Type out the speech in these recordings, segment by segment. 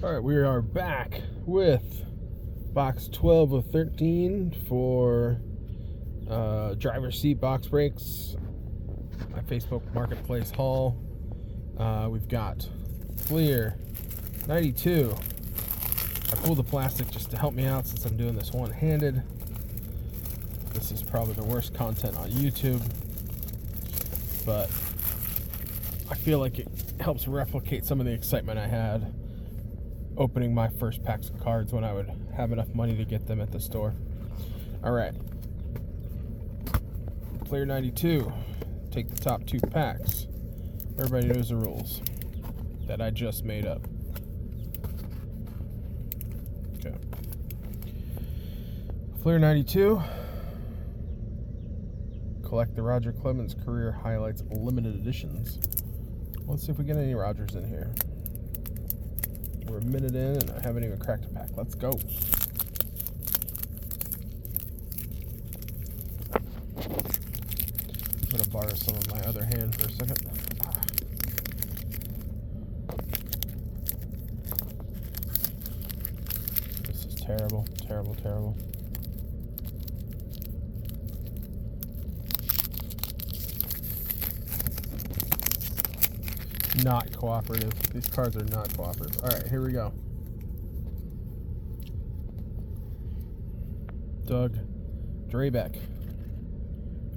Alright, we are back with box 12 of 13 for driver's seat box breaks, my Facebook Marketplace haul. We've got Fleer 92. I pulled the plastic just to help me out since I'm doing this one-handed. This is probably the worst content on YouTube, but I feel like it helps replicate some of the excitement I had opening my first packs of cards when I would have enough money to get them at the store. Alright. Player 92. Take the top two packs. Everybody knows the rules that I just made up. Okay. Player 92. Collect the Roger Clemens Career Highlights Limited Editions. Let's see if we get any Rogers in here. We're a minute in and I haven't even cracked a pack. Let's go. I'm going to borrow some of my other hand for a second. This is terrible, terrible, terrible. Not cooperative. These cards are not cooperative. Alright, here we go. Doug Drabeck.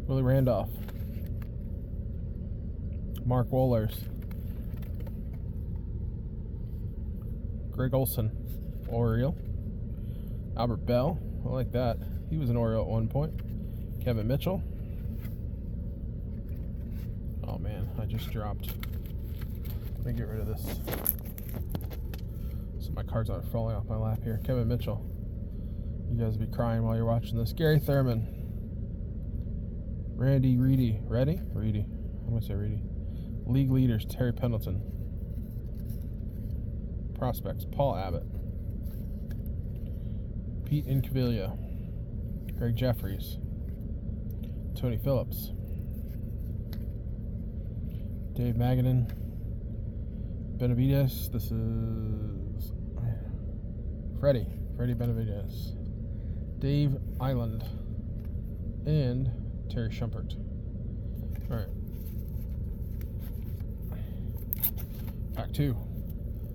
Willie Randolph. Mark Wohlers. Greg Olson. Oriole. Albert Bell. I like that. He was an Oriole at one point. Kevin Mitchell. Oh man, I just dropped. Let me get rid of this so my cards aren't falling off my lap here. Kevin Mitchell. You guys will be crying while you're watching this. Gary Thurman. Randy Reedy. Ready? Reedy. I'm going to say Reedy. League leaders. Terry Pendleton. Prospects. Paul Abbott. Pete Incaviglia. Greg Jeffries. Tony Phillips. Dave Magadan. Benavides. This is Freddie Benavides. Dave Island. And Terry Shumpert. Alright. Pack 2.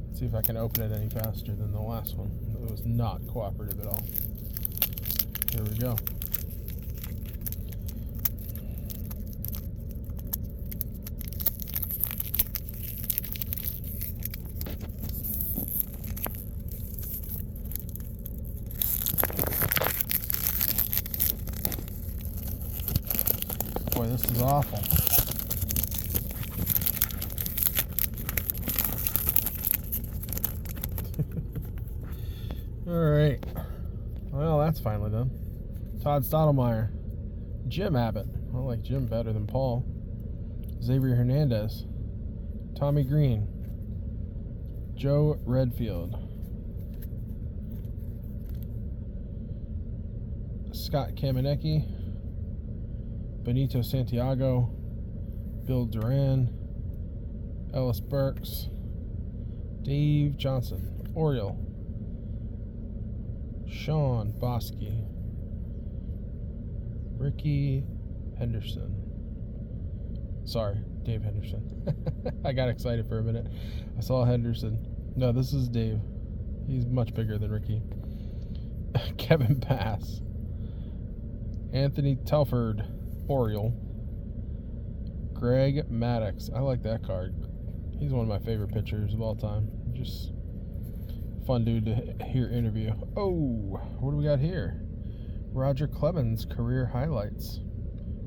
Let's see if I can open it any faster than the last one. It was not cooperative at all. Here we go. Boy, this is awful. Alright. Well, that's finally done. Todd Stottlemyre. Jim Abbott. I like Jim better than Paul. Xavier Hernandez. Tommy Green. Joe Redfield. Scott Kamenecki. Benito Santiago, Bill Duran, Ellis Burks, Dave Johnson, Oriole, Sean Bosky, Ricky Henderson. Sorry, Dave Henderson. I got excited for a minute. I saw Henderson. No, this is Dave. He's much bigger than Ricky. Kevin Bass, Anthony Telford, Oriole. Greg Maddox. I like that card. He's one of my favorite pitchers of all time. Just fun dude to hear interview. Oh, what do we got here? Roger Clemens Career Highlights.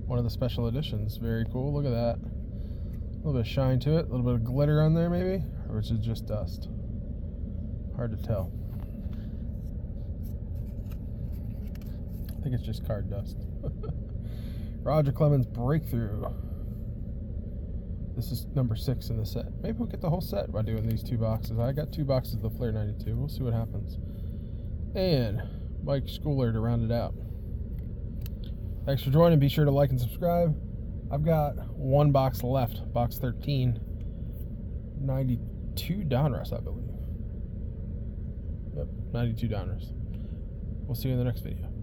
One of the special editions. Very cool. Look at that. A little bit of shine to it. A little bit of glitter on there maybe. Or is it just dust? Hard to tell. I think it's just card dust. Roger Clemens Breakthrough. This is number 6 in the set. Maybe we'll get the whole set by doing these 2 boxes. I got 2 boxes of the Flair 92. We'll see what happens. And Mike Schooler to round it out. Thanks for joining. Be sure to like and subscribe. I've got 1 box left. Box 13. 92 Donruss, I believe. Yep, 92 downers. We'll see you in the next video.